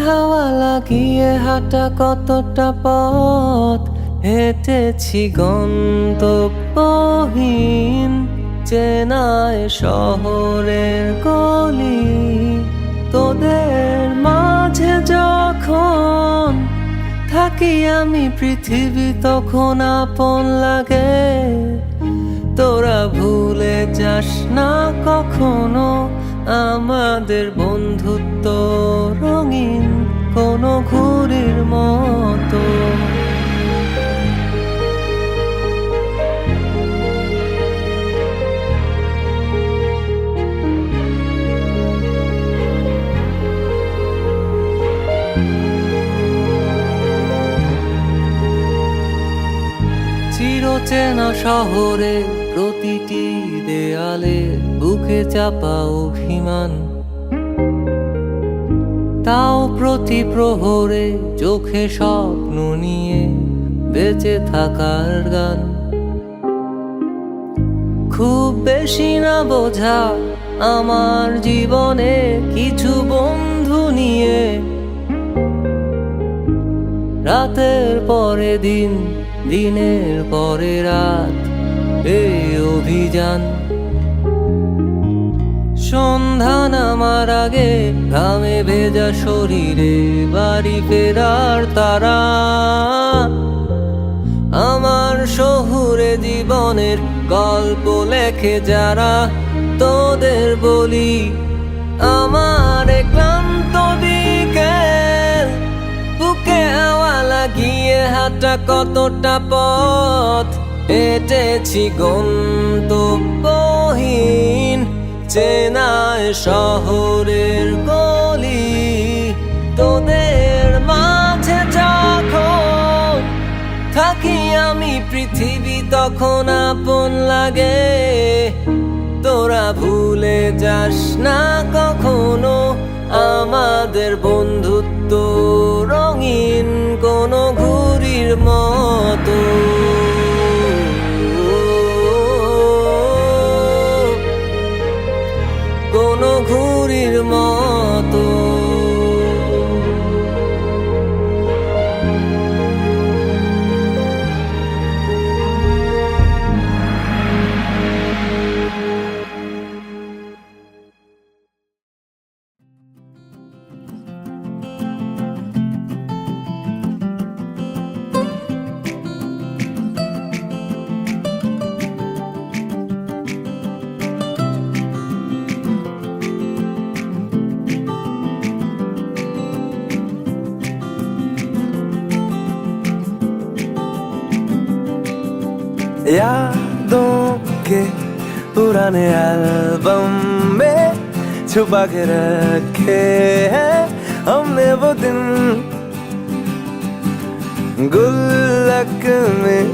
হাওয়া লাগিয়ে হাঁটা কতটা পথ হেঁটেছি গন্তব্যহীন চেনায় শহরের গলি। তোদের মাঝে যখন থাকি আমি পৃথিবী তখন আপন লাগে। তোরা ভুলে যাস না কখনো আমাদের বন্ধুত্ব রঙিন কোনো ঘুড়ির মতো। চিরচেনা শহরে প্রতিটি দেয়ালে বুকে চাপা অভিমান, তাও প্রতি প্রহরে চোখে স্বপ্ন নিয়ে বেঁচে থাকার গান। খুব বেশি না বোঝা আমার জীবনে কিছু বন্ধু নিয়ে রাতের পরে দিন, দিনের পরে রাত এই অভিযান। সন্ধ্যা নামার আগে ঘামে ভেজা শরীরে বাড়ি ফেরার তারা। আমার শহুরে জীবনের গল্প লেখে যারা, তোদের বলি আমার ক্লান্ত বিকেল বুকে হাওয়া লাগিয়ে হাঁটা কতটা পথ হেঁটেছি গন্তব্যহীন চেনায় শহরের গলি। তোদের মাঝে যখন থাকি আমি পৃথিবী তখন আপন লাগে। তোরা ভুলে যাস না কখনো আমাদের বন্ধুত্ব রঙিন কোনো ঘুড়ির মতো। কোনো ঘুড়ির মতো। यादों के पुराने एल्बम में छुपा के रखे हैं हमने वो दिन। गुल्लक में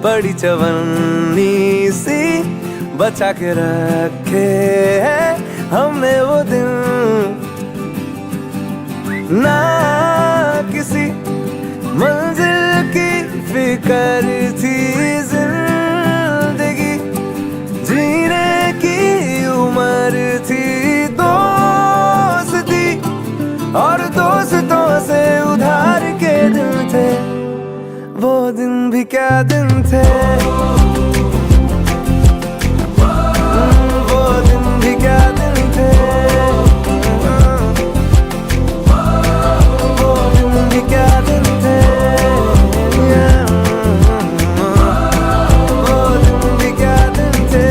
पड़ी चवन्नी सी बचा के रखे हैं हमने वो दिन। ना किसी मंजिल की फिकर थी जिंदगी, जीने की उम्र थी दोस्ती और दोस्तों से उधार के दिन थे। वो दिन भी क्या दिन थे, वो दिन भी क्या दिन थे, वो दिन भी क्या दिन थे, वो दिन भी क्या दिन थे।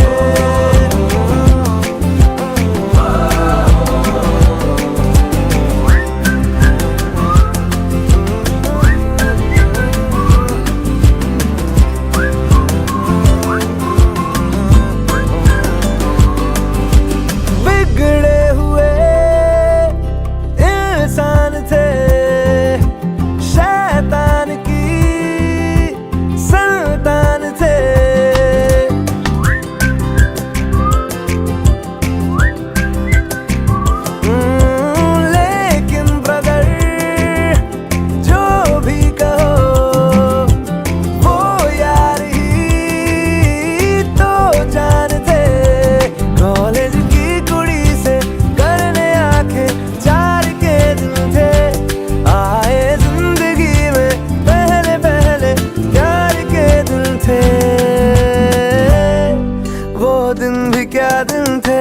दिन भी क्या दिन थे,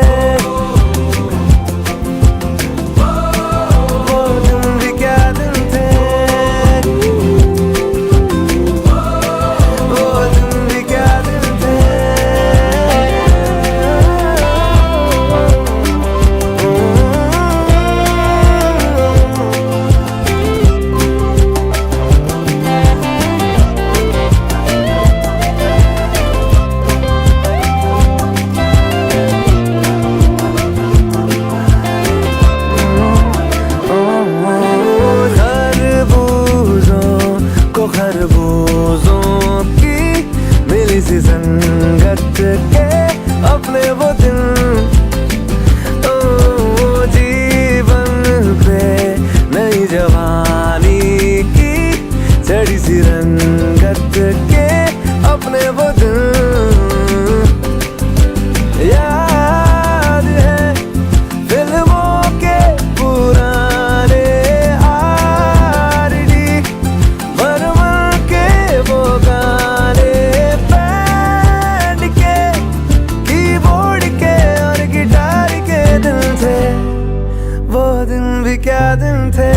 वो दिन भी क्या दिन थे, वो दिन भी क्या दिन थे। खरबूजों की मिली सी संगत के अपने वो दिन, ओ जीवन पे नई जवानी की चढ़ी सी रंगत के अपने वो दिन। याद है फिल्मों के पुराने वो गाने बैंड के, कीबोर्ड के और गिटार के दिन थे, वो दिन भी क्या दिन थे,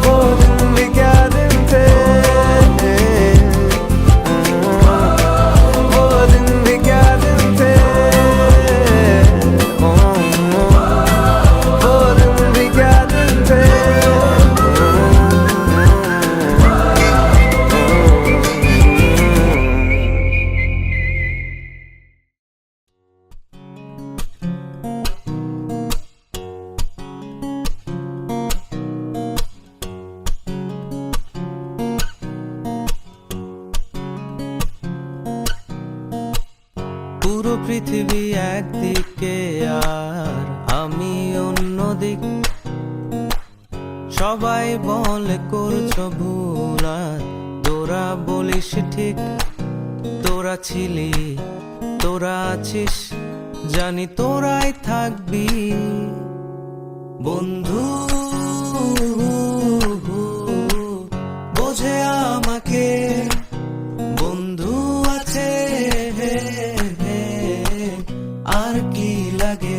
वो दिन भी क्या दिन थे, वो दिन भी क्या दिन थे, वो दिन भी क्या दिन थे। পুরো পৃথিবী একদিকে আর আমি অন্যদিক, সবাই বলে করছো ভুল আর তোরা বলিস ঠিক। তোরা ছিলি, তোরা আছিস, জানি তোরাই থাকবি বন্ধু, বোঝে আমাকে বন্ধু আছে আর কি লাগে।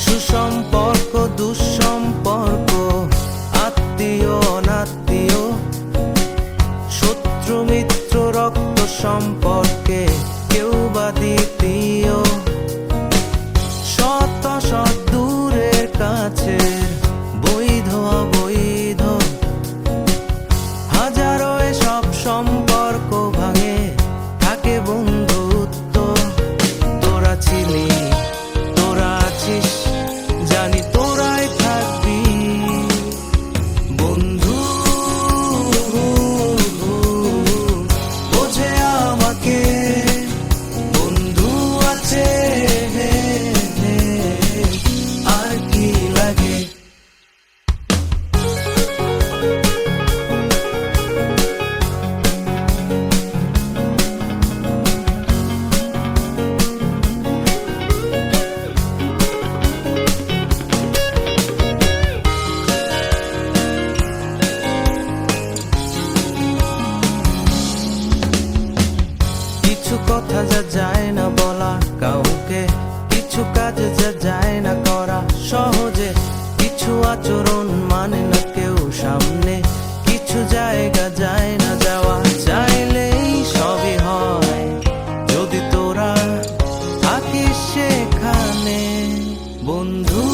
সুসম্পর্ক দুঃসম্পর্ক, আত্মীয় অনাত্মীয়, শত্রু মিত্র রক্ত সম্পর্কে কেউ বা দ্বিতীয়, শত শত দূরের কাছে, বৈধ অবৈধ, হাজারো এসব সম্পর্ক ভাঙে থাকে বন্ধুত্ব। তোরা ছিলি, তোরা আছিস, জানি তোরাই থাকবি বন্ধু, বোঝে আমাকে বন্ধু আছে আর কি লাগে। কিছু কথা যা যায় না বলা কাউকে, কিছু কাজ যা যায় না করা সহজে, কিছু আচরণ মানে না কেউ সামনে, কিছু জায়গা যায় না যাওয়া, চাইলেই সবই হয় যদি তোরা থাকিস সেখানে বন্ধু,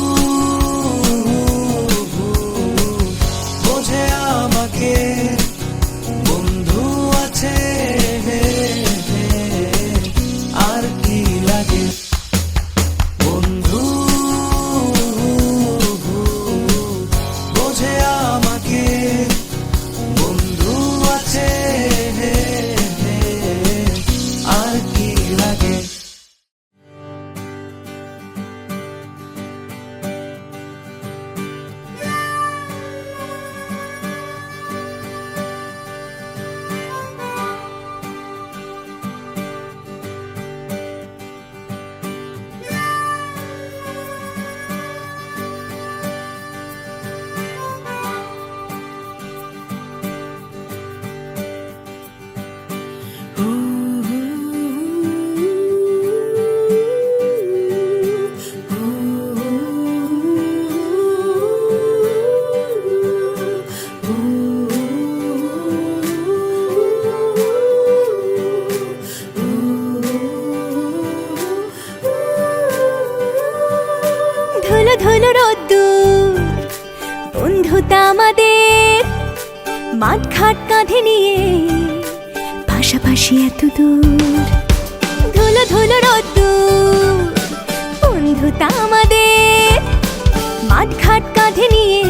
বোঝে আমাকে বন্ধু আছে আর কি রোদ্দুর বন্ধুতা আমাদের মাঠ ঘাট কাঁধে নিয়ে পাশাপাশি এত দূর ধুলো ধুলো রোদ্দুর বন্ধুতা আমাদের মাঠ ঘাট কাঁধে নিয়ে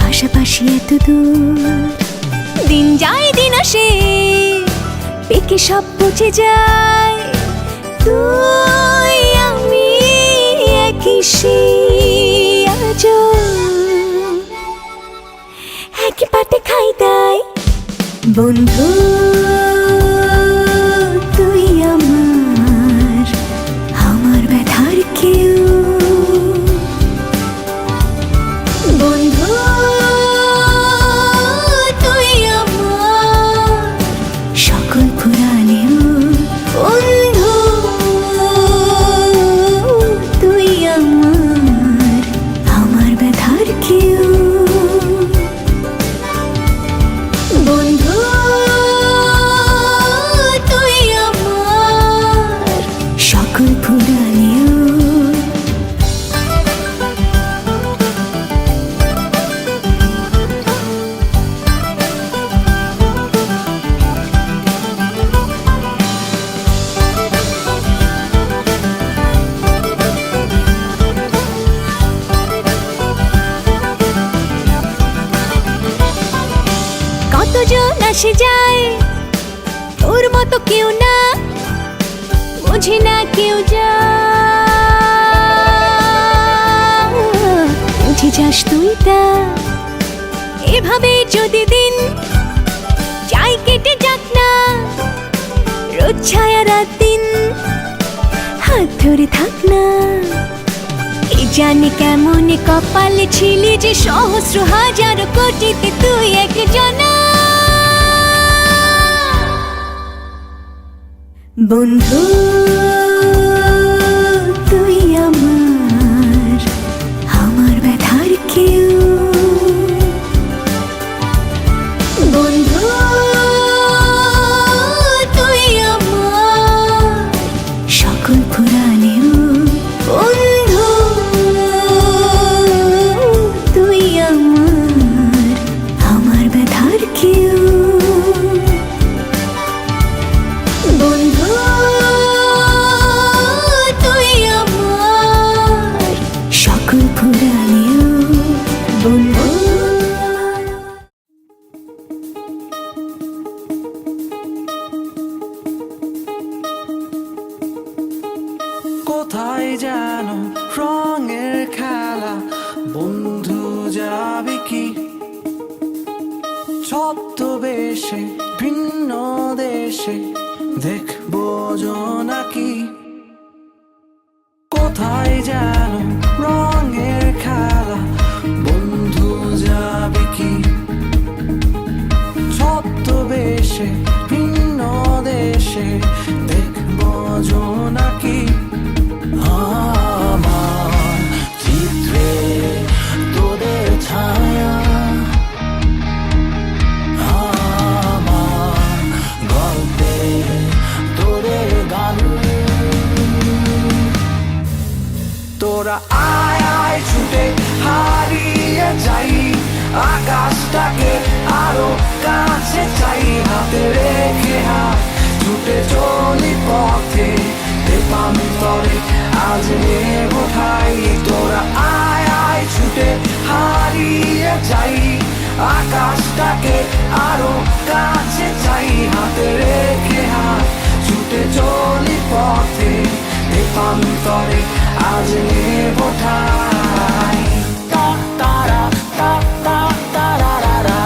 পাশাপাশি এত দূর দিন যায় দিন আসে পেকে সব বুঝে যায় তুই আমি একই সেই আজও একই পাতে খাই তাই বন্ধু তুই আমার আমার ব্যথার কেউ বন্ধু তুই আমার সকল পুরাণেও বন্ধু তুই আমার আমার ব্যথার কেউ বন্ধু তুই আমার সকল পুরাণেও কতজন আসে যায় তোর মতো কেউ না বোঝে না কেউ যা বুঝে যাস তুই তা এভাবে যদি দিন চাই কেটে যাক না রোজ ছায়া রাত দিন হাত ধরে থাক না কি জানি কেমন কপালে ছিলি যে সহস্র হাজার কোটিতে তুই এক জানা বন্ধু তুই আমার আমার ব্যথার কেউ বন্ধু তুই আমার সকল পুরাণেও বন্ধু তুই আমার আমার ব্যথার কেউ বন্ধু তুই আমার সকল পুরাণেও বন্ধু কোথায় যেন রঙের খেলা বন্ধু যাবে কি ছদ্মবেশে ভিন্ন দেশে দেখবো জোনাকি কোথায় যেন রঙের খেলা বন্ধু যাবে কি ছদ্মবেশে ভিন্ন দেশে দেখবো জোনাকি আমার চিত্রে তোদের ছায়া আমার গল্পে তোদের গান তোরা আয় আয় ছুটে হারিয়ে যাই আকাশটাকে আরো কাছে চাই হাতে রেখে হাত ছুটে চলি পথে দেবান্তরে আজ নেব ঠাই তোরা আয় আয় ছুটে হারিয়ে যাই আকাশটাকে আরো কাছে চাই হাতে রেখে হাত ছুটে চলি পথে দেবান্তরে আজ নেব ঠাই তা তারা তা তা তারারা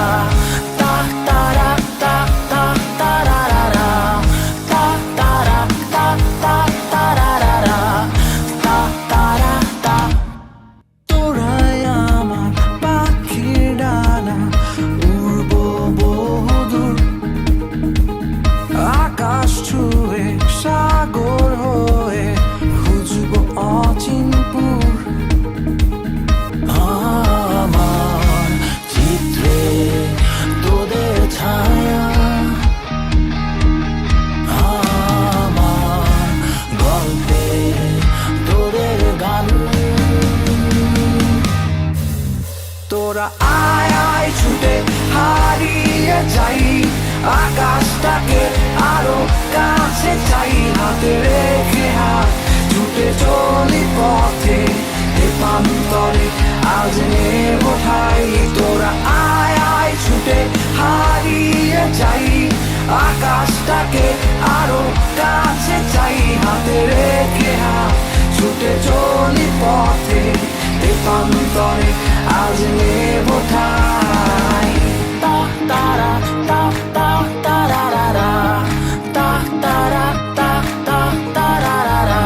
তা তারা তা তা তারারা তা তারা তা তা তারারা তা তারা তা তোরাই আমার পাখির ডানা উড়ব বহুদূর আকাশ ছুঁয়ে সাগর হয়ে খুঁজব অচিন হাতে রেখে হাত ছুটে চলি পথে এ প্রান্তরে আজ নেব ঠাই তোরা আয় আয় ছুটে হারিয়ে যাই আকাশটাকে আরো কাছে চাই হাতে রেখে হাত ছুটে চলি পথে এ প্রান্তরে আজ নেব ঠাই তা তারা তা তা তারারা তা তারা তা তা তারারা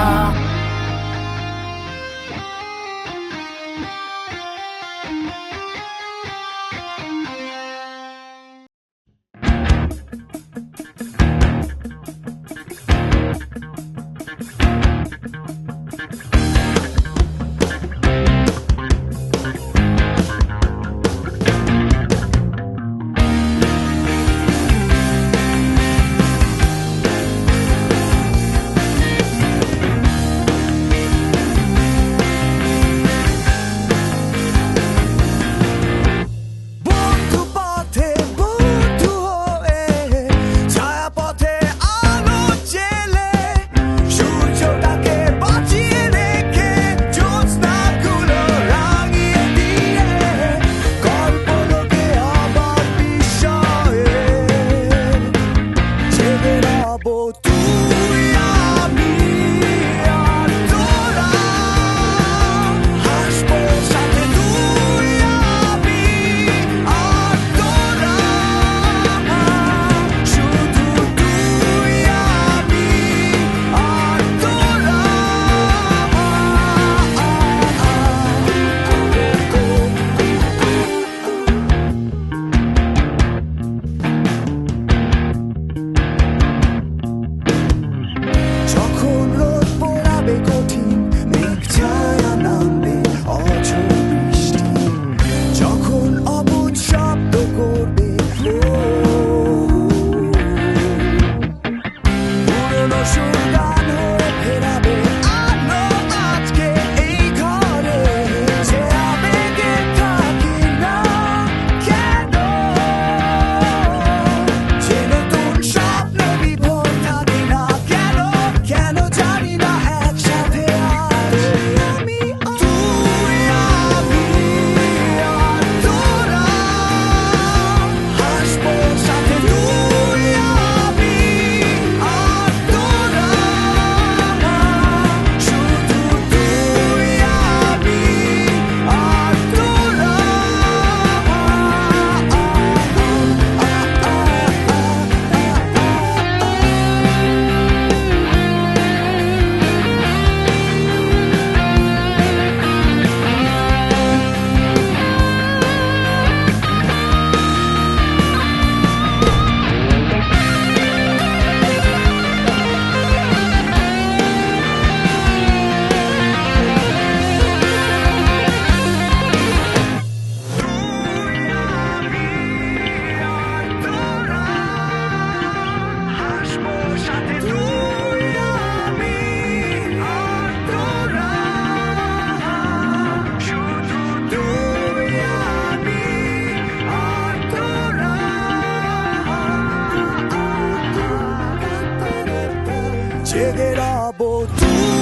Check it out, boy.